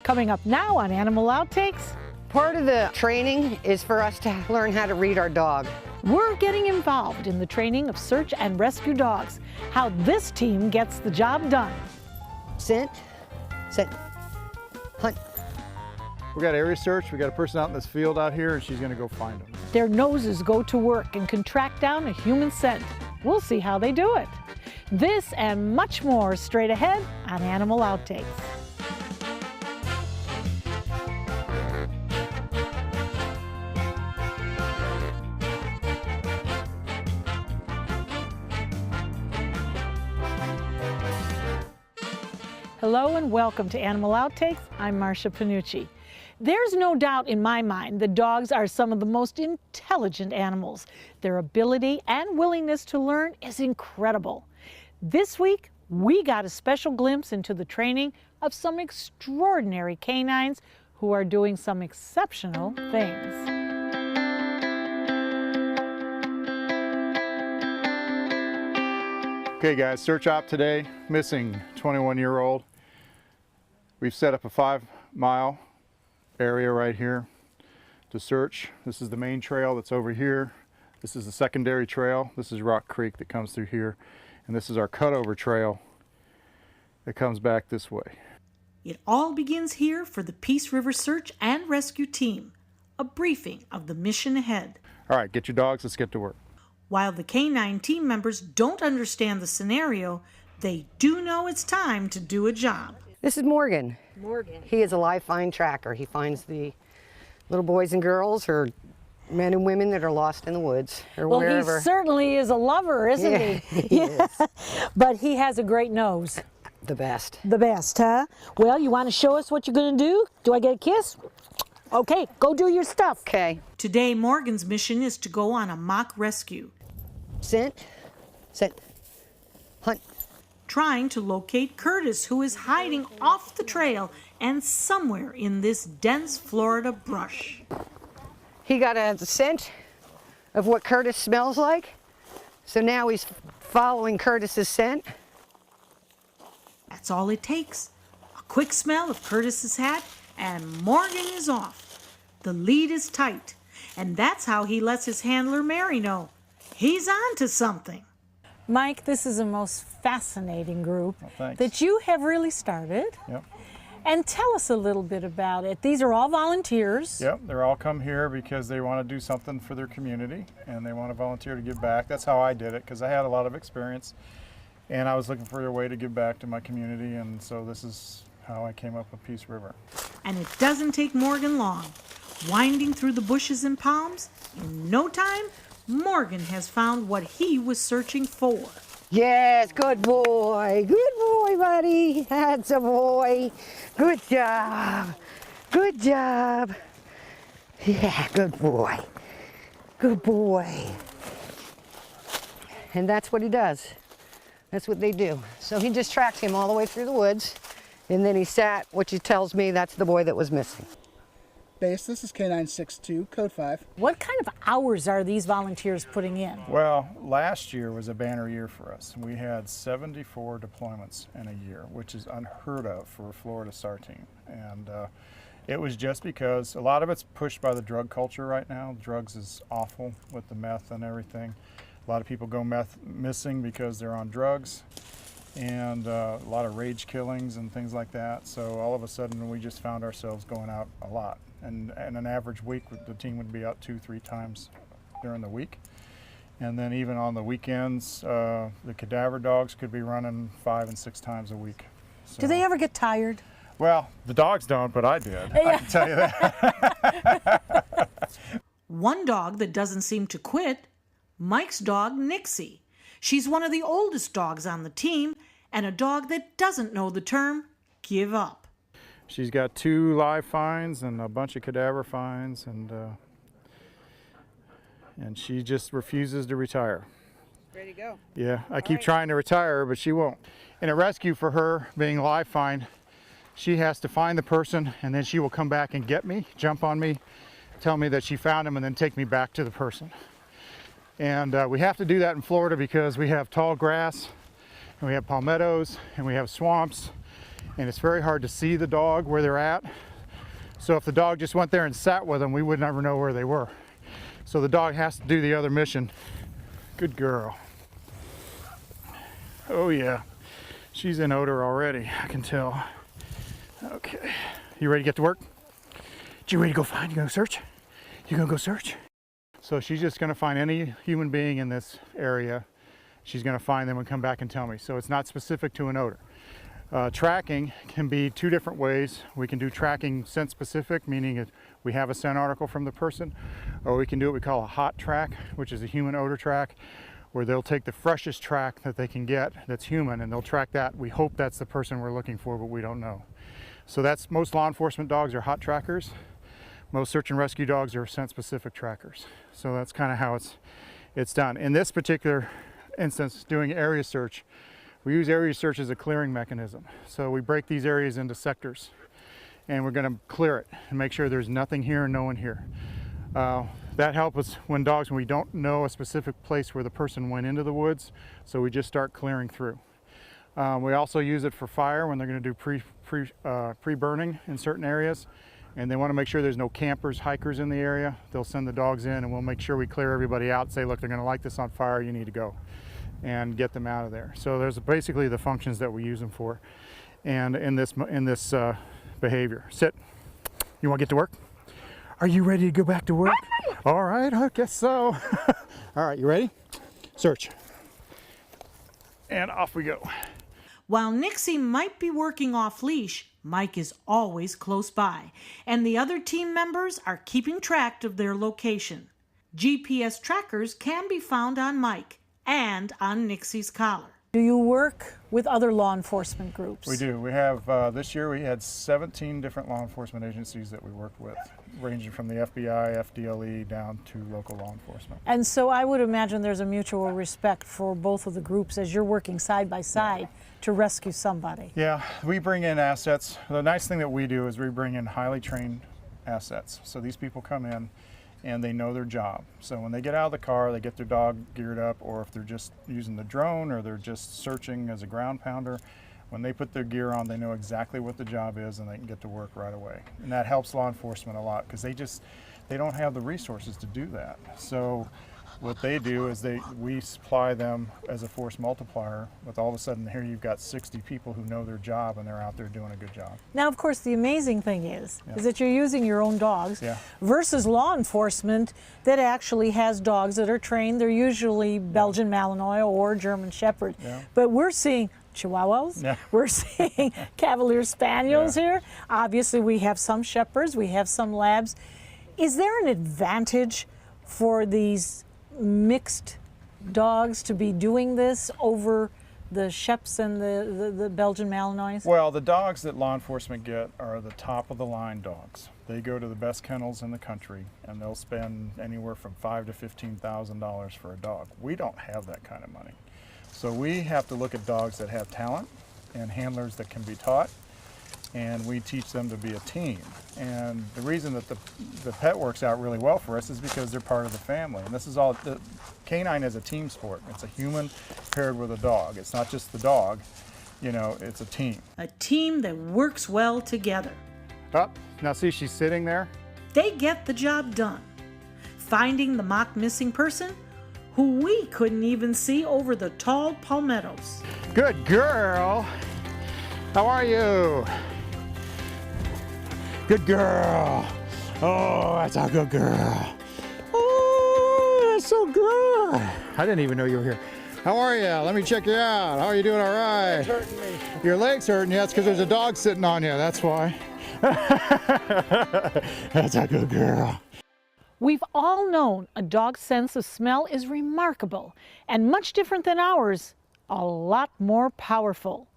Coming up now on Animal Outtakes, Part of the training is for us to learn how to read our dog. we're getting involved in the training of search and rescue dogs, how this team gets the job done. Scent, scent, hunt. We got area search. We got a person out in this field out here, and she's going to go find them. Their noses go to work and can track down a human scent. We'll see how they do it. This and much more straight ahead on Animal Outtakes. Hello and welcome to Animal Outtakes. I'm Marcia Panucci. There's no doubt in my mind that dogs are some of the most intelligent animals. Their ability and willingness to learn is incredible. This week, we got a special glimpse into the training of some extraordinary canines who are doing some exceptional things. Okay guys, search op today, missing 21-year-old. We've set up a 5-mile area right here to search. This is the main trail that's over here. This is the secondary trail. This is Rock Creek that comes through here. And this is our cutover trail that comes back this way. It all begins here for the Peace River Search and Rescue Team. A briefing of the mission ahead. All right, get your dogs, let's get to work. While the canine team members don't understand the scenario, they do know it's time to do a job. This is Morgan. Morgan. He is a live find tracker. He finds the little boys and girls or men and women that are lost in the woods or Well, wherever. he certainly is a lover, isn't he? He is. But he has a great nose. The best. The best, huh? Well, you want to show us what you're going to do? Do I get a kiss? Okay, go do your stuff. Okay. Today, Morgan's mission is to go on a mock rescue, Scent, scent, hunt. trying to locate Curtis, who is hiding off the trail and somewhere in this dense Florida brush. He got a scent of what Curtis smells like. So now he's following Curtis's scent. That's all it takes. A quick smell of Curtis's hat, and Morgan is off. The lead is tight, and that's how he lets his handler Mary know he's on to something. Mike, this is a most fascinating group thanks. that you have really started. Yep. And tell us a little bit about it. These are all volunteers. Yep, they're all come here because they want to do something for their community and they want to volunteer to give back. That's how I did it because I had a lot of experience and I was looking for a way to give back to my community, and so this is how I came up with Peace River. And it doesn't take Morgan long. Winding through the bushes and palms, in no time, Morgan has found what he was searching for. Yes, good boy. Good boy, buddy. That's a boy. Good job. Good job. Yeah, good boy. Good boy. And that's what he does. That's what they do. So he just tracked him all the way through the woods, and then he sat, which tells me that's the boy that was missing. Base, this is K962, code 5. What kind of hours are these volunteers putting in? Well, last year was a banner year for us. We had 74 deployments in a year, which is unheard of for a Florida SAR team. And it was just because a lot of it's pushed by the drug culture right now. Drugs is awful with the meth and everything. A lot of people go missing because they're on drugs, and a lot of rage killings and things like that. So all of a sudden we just found ourselves going out a lot. And an average week, the team would be out 2-3 times during the week. And then even on the weekends, the cadaver dogs could be running 5 and 6 times a week. So, Do they ever get tired? well, the dogs don't, but I did. I can tell you that. One dog that doesn't seem to quit, Mike's dog, Nixie. She's one of the oldest dogs on the team, and a dog that doesn't know the term give up. She's got 2 live finds and a bunch of cadaver finds, and she just refuses to retire. Ready to go. Yeah, I keep trying to retire her, but she won't. In a rescue for her, being live find, she has to find the person, and then she will come back and get me, jump on me, tell me that she found him, and then take me back to the person. And we have to do that in Florida because we have tall grass, and we have palmettos, and we have swamps, and it's very hard to see the dog where they're at. So if the dog just went there and sat with them, we would never know where they were. So the dog has to do the other mission. Good girl. Oh yeah, she's in odor already, I can tell. Okay, you ready to get to work? You ready to go find, you gonna search? You gonna go search? So she's just gonna find any human being in this area. She's gonna find them and come back and tell me. So it's not specific to an odor. Tracking can be two different ways. We can do tracking scent specific, meaning if we have a scent article from the person, or we can do what we call a hot track, which is a human odor track, where they'll take the freshest track that they can get that's human, and they'll track that. We hope that's the person we're looking for, but we don't know. So that's, most law enforcement dogs are hot trackers. Most search and rescue dogs are scent specific trackers. So that's kind of how it's done. In this particular instance, doing area search, we use area search as a clearing mechanism. So we break these areas into sectors, and we're going to clear it and make sure there's nothing here and no one here. That helps us when we don't know a specific place where the person went into the woods, so we just start clearing through. We also use it for fire when they're going to do pre-burning in certain areas, and they want to make sure there's no campers, hikers in the area. They'll send the dogs in, and we'll make sure we clear everybody out and say, look, they're going to light this on fire, you need to go, and get them out of there. So there's basically the functions that we use them for, and in this behavior. Sit. You want to get to work? Are you ready to go back to work? All right, I guess so. All right, you ready? Search. And off we go. While Nixie might be working off leash, Mike is always close by, and the other team members are keeping track of their location. GPS trackers can be found on Mike and on Nixie's collar. Do you work with other law enforcement groups? We do. We have, this year we had 17 different law enforcement agencies that we worked with, ranging from the FBI, FDLE, down to local law enforcement. And so I would imagine there's a mutual respect for both of the groups as you're working side by side to rescue somebody. Yeah, we bring in assets. The nice thing that we do is we bring in highly trained assets. So these people come in and they know their job. So when they get out of the car, they get their dog geared up, or if they're just using the drone or they're just searching as a ground pounder, when they put their gear on, they know exactly what the job is and they can get to work right away. And that helps law enforcement a lot because they don't have the resources to do that. So what they do is we supply them as a force multiplier. With all of a sudden here you've got 60 people who know their job and they're out there doing a good job. Now, of course, the amazing thing is that you're using your own dogs versus law enforcement that actually has dogs that are trained. They're usually Belgian Malinois or German Shepherd. But we're seeing Chihuahuas, we're seeing Cavalier Spaniels here. Obviously, we have some Shepherds, we have some Labs. Is there an advantage for these mixed dogs to be doing this over the Sheps and the Belgian Malinois? Well, the dogs that law enforcement get are the top of the line dogs. They go to the best kennels in the country and they'll spend anywhere from $5,000 to $15,000 for a dog. We don't have that kind of money. So we have to look at dogs that have talent and handlers that can be taught, and we teach them to be a team. And the reason that the pet works out really well for us is because they're part of the family. And this is all, the canine is a team sport. It's a human paired with a dog. It's not just the dog, you know, it's a team. A team that works well together. Oh, now see, she's sitting there. They get the job done. Finding the mock missing person who we couldn't even see over the tall palmettos. Good girl. How are you? Good girl. Oh, that's a good girl. Oh, that's so good. I didn't even know you were here. How are you? Let me check you out. How are you doing? All right. It's hurting me. Your leg's hurting you. That's because there's a dog sitting on you. That's why. That's a good girl. We've all known a dog's sense of smell is remarkable and much different than ours, a lot more powerful.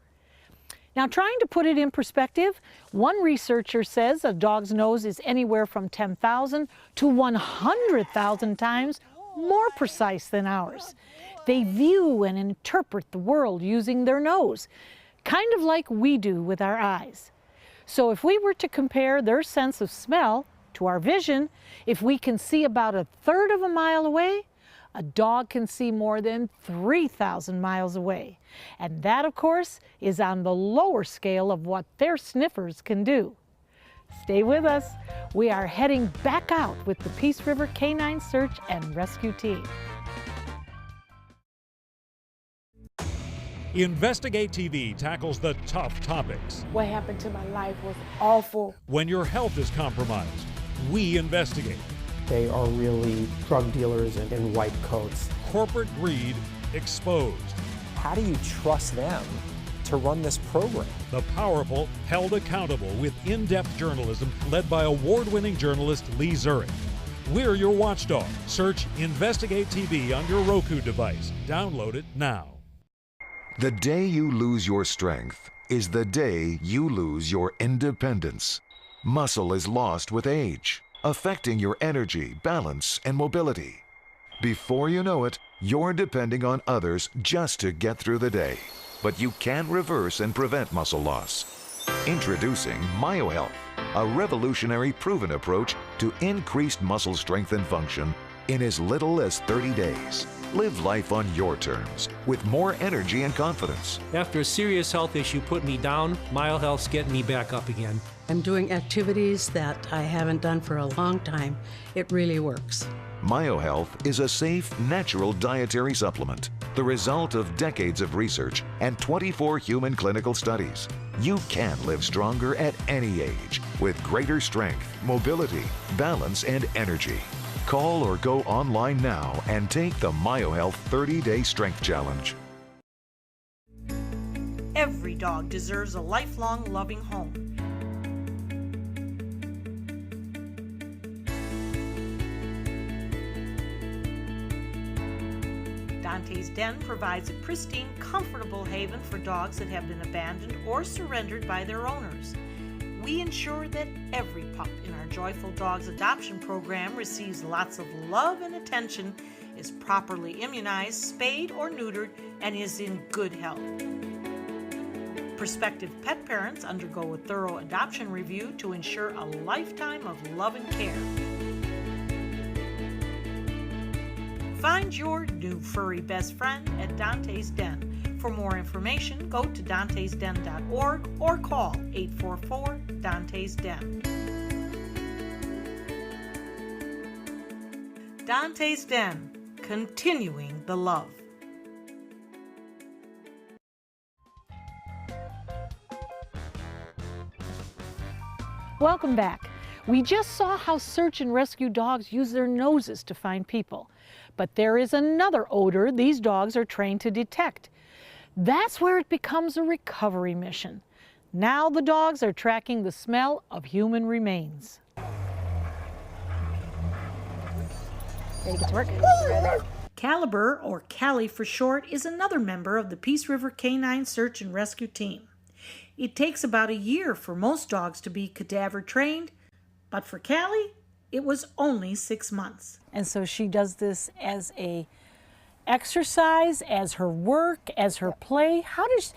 Now, trying to put it in perspective, one researcher says a dog's nose is anywhere from 10,000 to 100,000 times more precise than ours. They view and interpret the world using their nose, kind of like we do with our eyes. So if we were to compare their sense of smell to our vision, if we can see about 1/3 of a mile away, A dog can see more than 3,000 miles away. And that, of course, is on the lower scale of what their sniffers can do. Stay with us. We are heading back out with the Peace River Canine Search and Rescue Team. Investigate TV tackles the tough topics. What happened to my life was awful. When your health is compromised, we investigate. They are really drug dealers in white coats. Corporate greed exposed. How do you trust them to run this program? The powerful held accountable with in-depth journalism led by award-winning journalist Lee Zurich. We're your watchdog. Search Investigate TV on your Roku device. Download it now. The day you lose your strength is the day you lose your independence. Muscle is lost with age, affecting your energy, balance, and mobility. Before you know it, you're depending on others just to get through the day. But you can reverse and prevent muscle loss. Introducing MyoHealth, a revolutionary proven approach to increased muscle strength and function in as little as 30 days. Live life on your terms with more energy and confidence. After a serious health issue put me down, MyoHealth's getting me back up again. I'm doing activities that I haven't done for a long time. It really works. MyoHealth is a safe, natural dietary supplement, the result of decades of research and 24 human clinical studies. You can live stronger at any age with greater strength, mobility, balance, and energy. Call or go online now and take the MyoHealth 30-Day Strength Challenge. Every dog deserves a lifelong loving home. Dante's Den provides a pristine, comfortable haven for dogs that have been abandoned or surrendered by their owners. We ensure that every pup in our Joyful Dogs adoption program receives lots of love and attention, is properly immunized, spayed or neutered, and is in good health. Prospective pet parents undergo a thorough adoption review to ensure a lifetime of love and care. Find your new furry best friend at Dante's Den. For more information, go to dantesden.org or call 844-DANTES-DEN. Dante's Den, continuing the love. Welcome back. We just saw how search and rescue dogs use their noses to find people. But there is another odor these dogs are trained to detect. That's where it becomes a recovery mission. Now the dogs are tracking the smell of human remains. Ready to get to work? Caliber, or Callie for short, is another member of the Peace River Canine Search and Rescue Team. It takes about a year for most dogs to be cadaver trained, but for Callie, it was only 6 months. And so she does this as a exercise, as her work, as her play. How does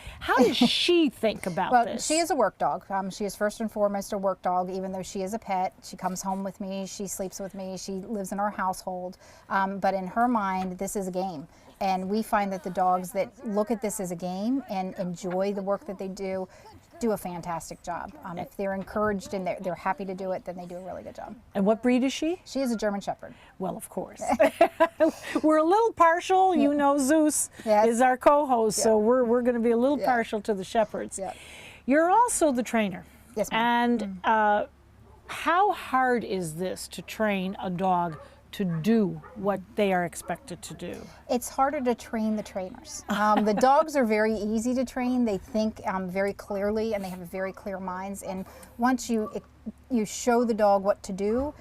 she think about this? She is a work dog. She is first and foremost a work dog, even though she is a pet. She comes home with me, she sleeps with me, she lives in our household. But in her mind, this is a game. And we find that the dogs that look at this as a game and enjoy the work that they do a fantastic job. If they're encouraged and they're happy to do it, then they do a really good job. And what breed is she? She is a German Shepherd. Well, of course. We're a little partial. You know, Zeus is our co-host, so we're going to be a little partial to the Shepherds. You're also the trainer. Yes, ma'am. And how hard is this to train a dog to do what they are expected to do? It's harder to train the trainers. The dogs are very easy to train. They think very clearly and they have very clear minds. And once you show the dog what to do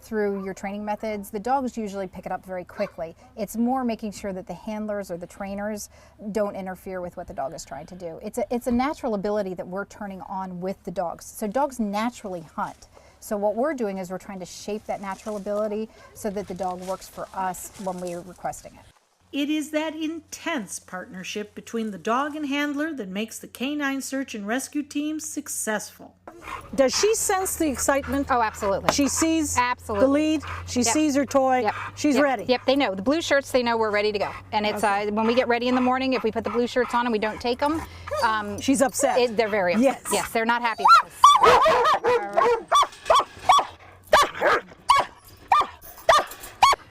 through your training methods, the dogs usually pick it up very quickly. It's more making sure that the handlers or the trainers don't interfere with what the dog is trying to do. It's a natural ability that we're turning on with the dogs. So dogs naturally hunt. So what we're doing is we're trying to shape that natural ability so that the dog works for us when we're requesting it. It is that intense partnership between the dog and handler that makes the canine search and rescue team successful. Does she sense the excitement? Oh, absolutely. She sees Absolutely. the lead, she sees her toy, Yep. she's Yep. ready. Yep, they know. The blue shirts, they know we're ready to go. And it's when we get ready in the morning, if we put the blue shirts on and we don't take them, she's upset. They're very upset. Yes. Yes, they're not happy with us.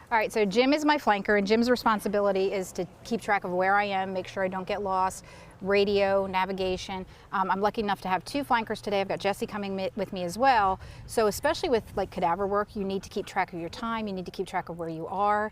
All right, so Jim is my flanker, and Jim's responsibility is to keep track of where I am, make sure I don't get lost, radio, navigation. I'm lucky enough to have 2 flankers today. I've got Jesse coming with me as well. So especially with like cadaver work, you need to keep track of your time, you need to keep track of where you are,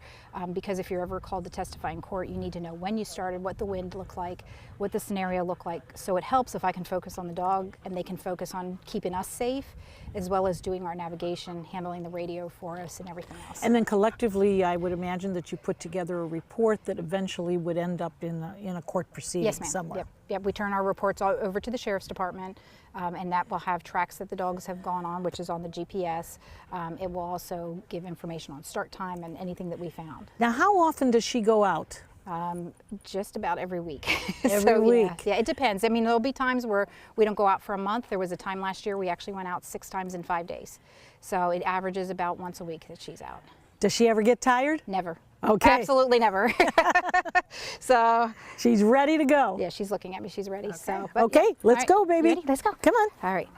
because if you're ever called to testify in court, you need to know when you started, what the wind looked like, what the scenario looked like. So it helps if I can focus on the dog and they can focus on keeping us safe, as well as doing our navigation, handling the radio for us and everything else. And then collectively, I would imagine that you put together a report that eventually would end up in a court proceeding Yes, ma'am. somewhere. Yep. We turn our reports all over to the Sheriff's Department, and that will have tracks that the dogs have gone on, which is on the GPS. It will also give information on start time and anything that we found. Now, how often does she go out? Just about every week. Every week? Yeah, it depends. I mean, there'll be times where we don't go out for a month. There was a time last year we actually went out 6 times in 5 days. So it averages about once a week that she's out. Does she ever get tired? Never. Okay. Absolutely never. So she's ready to go. Yeah, she's looking at me. She's ready. Okay. So Let's go, baby. Ready? Let's go. Come on. All right.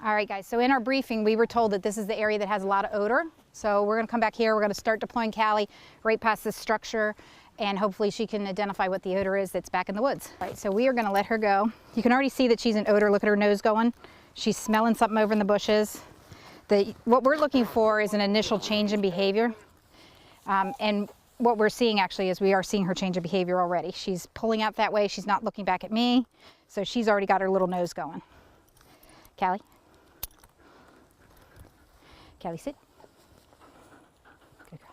All right, guys. So in our briefing, we were told that this is the area that has a lot of odor. So we're going to come back here. We're going to start deploying Callie right past this structure, and hopefully she can identify what the odor is that's back in the woods. All right. So we are going to let her go. You can already see that she's in odor. Look at her nose going. She's smelling something over in the bushes. What we're looking for is an initial change in behavior. And what we're seeing actually is we are seeing her change of behavior already. She's pulling out that way. She's not looking back at me. So she's already got her little nose going. Callie. Callie, sit. Good girl.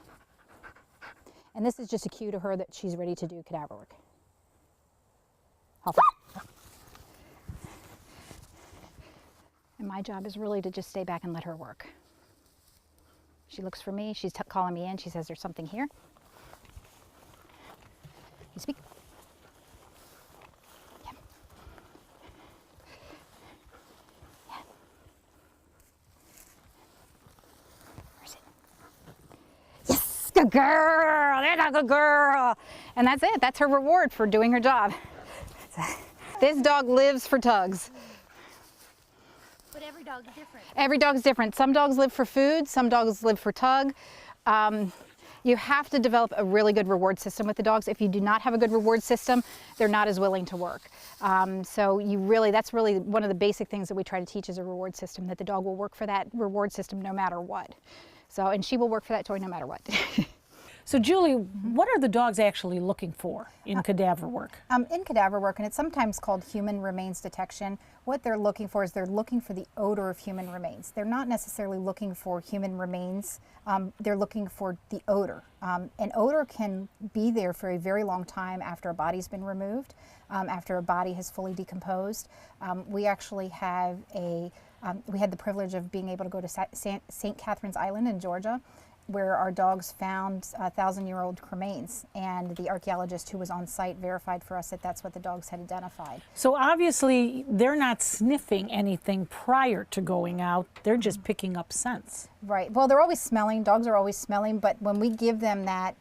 And this is just a cue to her that she's ready to do cadaver work. Off. And my job is really to just stay back and let her work. She looks for me. She's calling me in. She says, there's something here. You speak. Yeah. Yeah. Where's it? Yes, good girl. There's a good girl. And that's it. That's her reward for doing her job. This dog lives for tugs. But every dog's different. Every dog's different. Some dogs live for food, some dogs live for tug. You have to develop a really good reward system with the dogs. If you do not have a good reward system, they're not as willing to work. So that's really one of the basic things that we try to teach is a reward system, that the dog will work for that reward system no matter what. So, and she will work for that toy no matter what. So Julie, what are the dogs actually looking for in cadaver work? In cadaver work, and it's sometimes called human remains detection, what they're looking for is they're looking for the odor of human remains. They're not necessarily looking for human remains, they're looking for the odor. An odor can be there for a very long time after a body's been removed, after a body has fully decomposed. We actually have we had the privilege of being able to go to St. Catherine's Island in Georgia, where our dogs found 1,000-year-old cremains, and the archaeologist who was on site verified for us that that's what the dogs had identified. So obviously they're not sniffing anything prior to going out, they're just picking up scents. Right. Well, they're always smelling. Dogs are always smelling, but when we give them that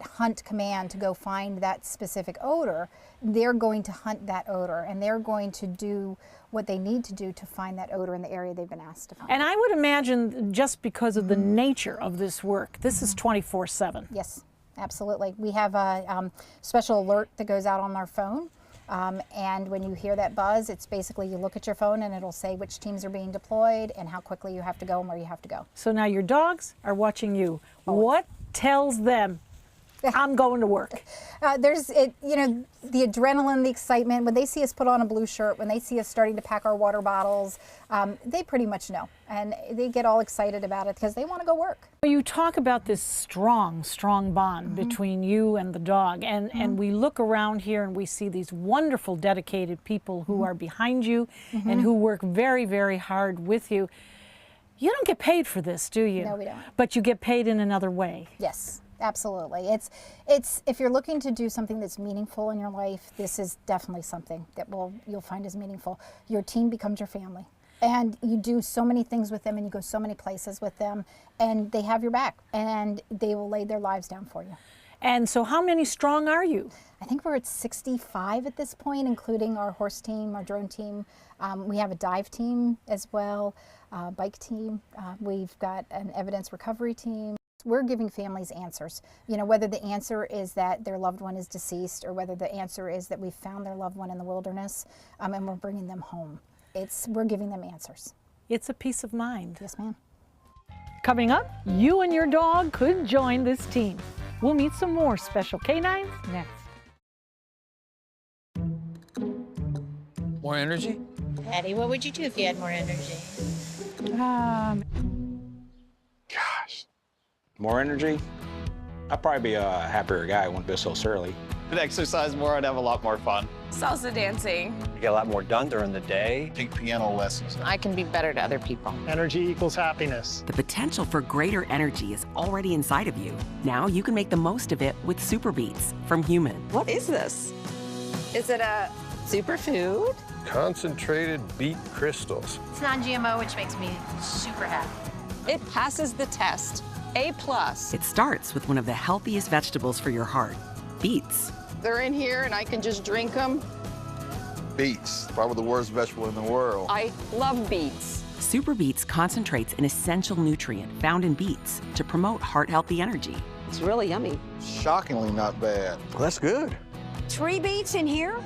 hunt command to go find that specific odor, they're going to hunt that odor, and they're going to do what they need to do to find that odor in the area they've been asked to find. And I would imagine just because of the nature of this work, this is 24/7. Yes, absolutely. We have a special alert that goes out on our phone, and when you hear that buzz, it's basically you look at your phone and it'll say which teams are being deployed and how quickly you have to go and where you have to go. So now your dogs are watching you. What tells them I'm going to work? There's the adrenaline, the excitement. When they see us put on a blue shirt, when they see us starting to pack our water bottles, they pretty much know. And they get all excited about it because they want to go work. You talk about this strong bond between you and the dog. And we look around here and we see these wonderful, dedicated people who are behind you and who work very, very hard with you. You don't get paid for this, do you? No, we don't. But you get paid in another way. Yes. Absolutely. It's if you're looking to do something that's meaningful in your life, this is definitely something that you'll find is meaningful. Your team becomes your family. And you do so many things with them and you go so many places with them, and they have your back and they will lay their lives down for you. And so how many strong are you? I think we're at 65 at this point, including our horse team, our drone team. We have a dive team as well, bike team. We've got an evidence recovery team. We're giving families answers. You know, whether the answer is that their loved one is deceased or whether the answer is that we found their loved one in the wilderness and we're bringing them home. We're giving them answers. It's a peace of mind. Yes, ma'am. Coming up, you and your dog could join this team. We'll meet some more special canines next. More energy? Patty, what would you do if you had more energy? Gosh. More energy? I'd probably be a happier guy. I wouldn't be so surly. I'd exercise more, I'd have a lot more fun. Salsa dancing. You get a lot more done during the day. Take piano lessons. I can be better to other people. Energy equals happiness. The potential for greater energy is already inside of you. Now you can make the most of it with Super Beets from Human. What is this? Is it a superfood? Concentrated beet crystals. It's non-GMO, which makes me super happy. It passes the test. A+. It starts with one of the healthiest vegetables for your heart, beets. They're in here and I can just drink them. Beets, probably the worst vegetable in the world. I love beets. Super Beets concentrates an essential nutrient found in beets to promote heart-healthy energy. It's really yummy. Shockingly not bad. Well, that's good. 3 beets in here?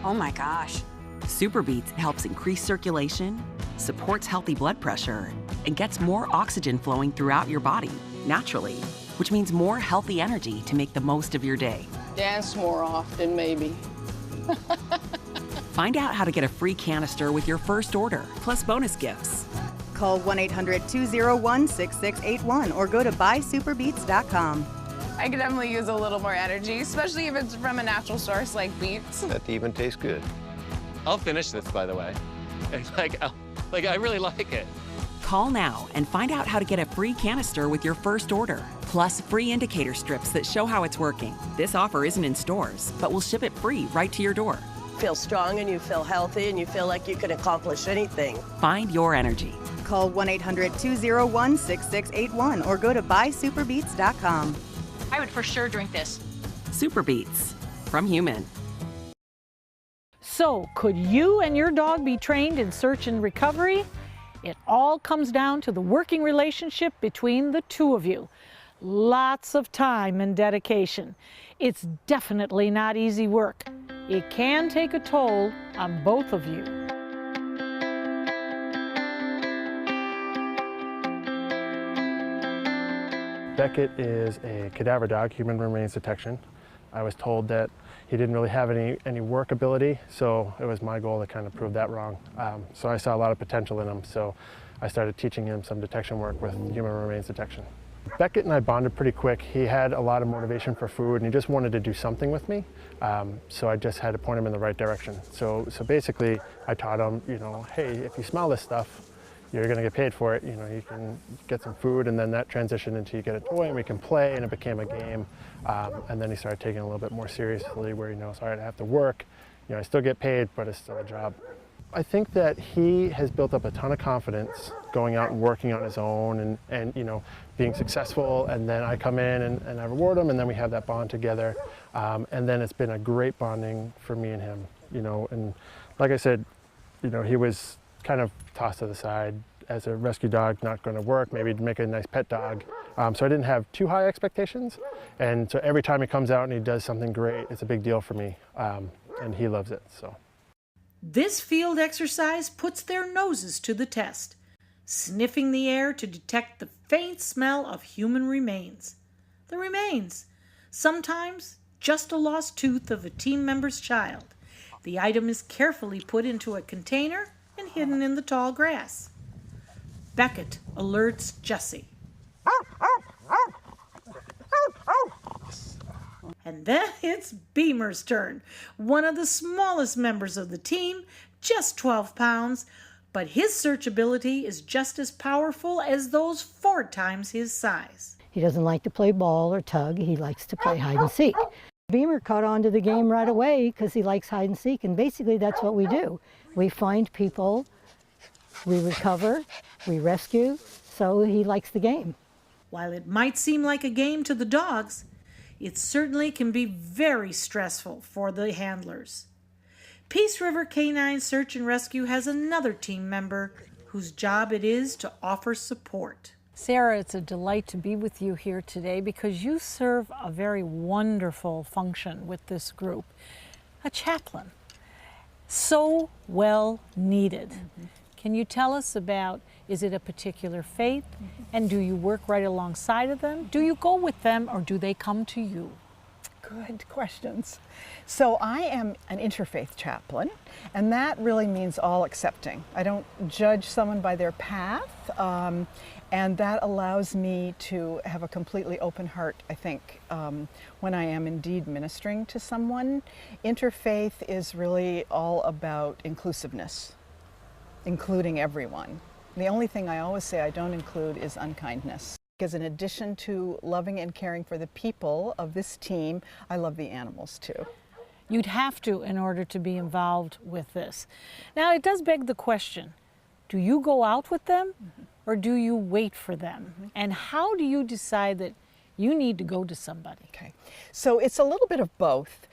Oh my gosh. Super Beets helps increase circulation, supports healthy blood pressure, and gets more oxygen flowing throughout your body naturally, which means more healthy energy to make the most of your day. Dance more often, maybe. Find out how to get a free canister with your first order, plus bonus gifts. Call 1-800-201-6681 or go to buysuperbeets.com. I could definitely use a little more energy, especially if it's from a natural source like beets. That even tastes good. I'll finish this, by the way. I really like it. Call now and find out how to get a free canister with your first order, plus free indicator strips that show how it's working. This offer isn't in stores, but we'll ship it free right to your door. Feel strong and you feel healthy and you feel like you can accomplish anything. Find your energy. Call 1-800-201-6681 or go to buysuperbeets.com. I would for sure drink this. Super Beets from Human. So, could you and your dog be trained in search and recovery? It all comes down to the working relationship between the two of you. Lots of time and dedication. It's definitely not easy work. It can take a toll on both of you. Beckett is a cadaver dog, human remains detection. I was told that he didn't really have any work ability, so it was my goal to kind of prove that wrong. So I saw a lot of potential in him, so I started teaching him some detection work with human remains detection. Beckett and I bonded pretty quick. He had a lot of motivation for food and he just wanted to do something with me. So I just had to point him in the right direction. So basically I taught him, hey, if you smell this stuff, you're gonna get paid for it. You can get some food, and then that transitioned into you get a toy and we can play, and it became a game. And then he started taking it a little bit more seriously where he knows, all right, I have to work. I still get paid, but it's still a job. I think that he has built up a ton of confidence going out and working on his own and being successful, and then I come in and I reward him, and then we have that bond together. And then it's been a great bonding for me and him, and like I said, he was kind of tossed to the side as a rescue dog, not going to work, maybe to make a nice pet dog. So I didn't have too high expectations, and so every time he comes out and he does something great, it's a big deal for me, and he loves it. So. This field exercise puts their noses to the test, sniffing the air to detect the faint smell of human remains. The remains, sometimes just a lost tooth of a team member's child. The item is carefully put into a container and hidden in the tall grass. Beckett alerts Jessie. And then it's Beamer's turn, one of the smallest members of the team, just 12 pounds, but his searchability is just as powerful as those 4 times his size. He doesn't like to play ball or tug. He likes to play hide and seek. Beamer caught on to the game right away because he likes hide and seek, and basically that's what we do. We find people, we recover, we rescue, so he likes the game. While it might seem like a game to the dogs, it certainly can be very stressful for the handlers. Peace River Canine Search and Rescue has another team member whose job it is to offer support. Sarah, it's a delight to be with you here today because you serve a very wonderful function with this group, a chaplain. So well needed. Can you tell us about, is it a particular faith? And do you work right alongside of them? Do you go with them or do they come to you? Good questions. So I am an interfaith chaplain, and that really means all accepting. I don't judge someone by their path, and that allows me to have a completely open heart, I think, when I am indeed ministering to someone. Interfaith is really all about inclusiveness, including everyone. The only thing I always say I don't include is unkindness. Because in addition to loving and caring for the people of this team, I love the animals too. You'd have to in order to be involved with this. Now, it does beg the question, do you go out with them or do you wait for them? And how do you decide that you need to go to somebody? Okay, so it's a little bit of both.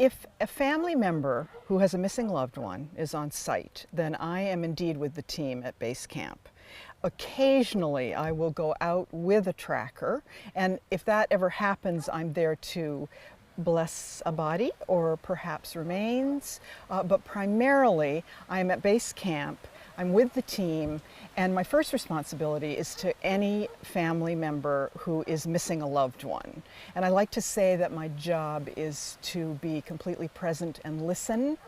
If a family member who has a missing loved one is on site, then I am indeed with the team at base camp. Occasionally, I will go out with a tracker, and if that ever happens, I'm there to bless a body or perhaps remains, but primarily I'm at base camp, I'm with the team, and my first responsibility is to any family member who is missing a loved one. And I like to say that my job is to be completely present and listen.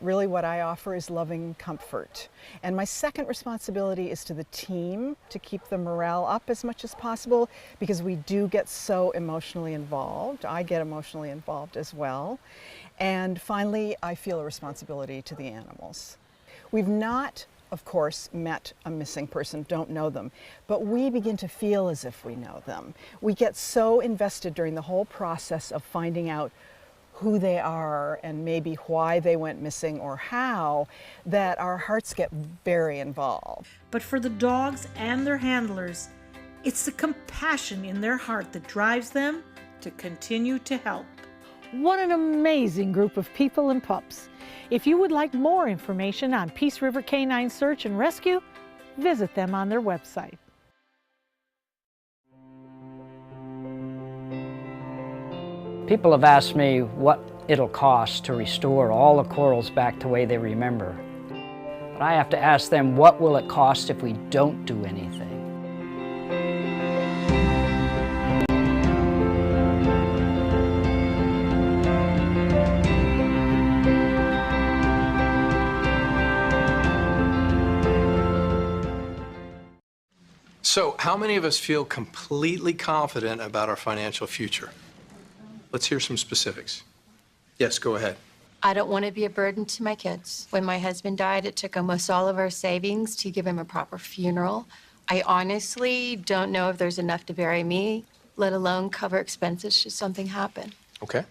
Really what I offer is loving comfort. And my second responsibility is to the team to keep the morale up as much as possible because we do get so emotionally involved. I get emotionally involved as well. And finally, I feel a responsibility to the animals. We've not, of course, met a missing person, don't know them, but we begin to feel as if we know them. We get so invested during the whole process of finding out who they are and maybe why they went missing or how, that our hearts get very involved. But for the dogs and their handlers, it's the compassion in their heart that drives them to continue to help. What an amazing group of people and pups. If you would like more information on Peace River Canine Search and Rescue, visit them on their website. People have asked me what it'll cost to restore all the corals back the way they remember. But I have to ask them, what will it cost if we don't do anything? So, how many of us feel completely confident about our financial future? Let's hear some specifics. Yes, go ahead. I don't want to be a burden to my kids. When my husband died, it took almost all of our savings to give him a proper funeral. I honestly don't know if there's enough to bury me, let alone cover expenses should something happen. Okay.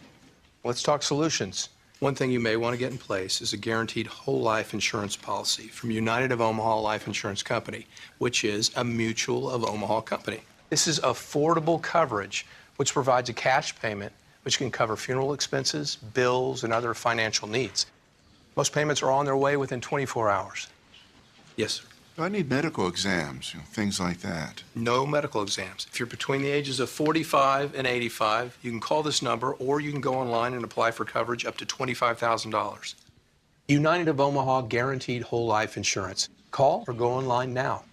Let's talk solutions. One thing you may want to get in place is a guaranteed whole life insurance policy from United of Omaha Life Insurance Company, which is a Mutual of Omaha company. This is affordable coverage, which provides a cash payment which can cover funeral expenses, bills, and other financial needs. Most payments are on their way within 24 hours. Yes, sir. Do I need medical exams, things like that? No medical exams. If you're between the ages of 45 and 85, you can call this number or you can go online and apply for coverage up to $25,000. United of Omaha Guaranteed Whole Life Insurance. Call or go online now.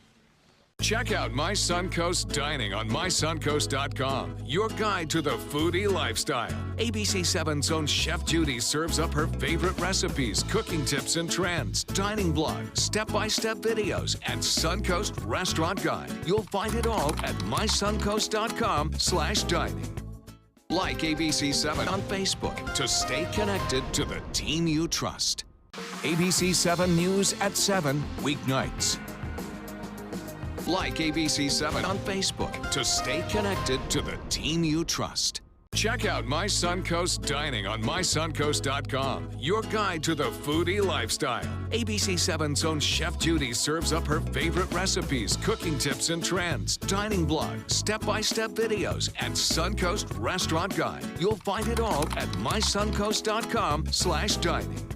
Check out My Suncoast Dining on mysuncoast.com, your guide to the foodie lifestyle. ABC7's own Chef Judy serves up her favorite recipes, cooking tips and trends, dining blogs, step-by-step videos, and Suncoast Restaurant Guide. You'll find it all at mysuncoast.com/dining. Like ABC7 on Facebook to stay connected to the team you trust. ABC7 News at 7 weeknights. Like ABC7 on Facebook to stay connected to the team you trust. Check out My Suncoast Dining on mysuncoast.com, your guide to the foodie lifestyle. ABC7's own Chef Judy serves up her favorite recipes, cooking tips and trends, dining blogs, step-by-step videos, and Suncoast Restaurant Guide. You'll find it all at mysuncoast.com/dining.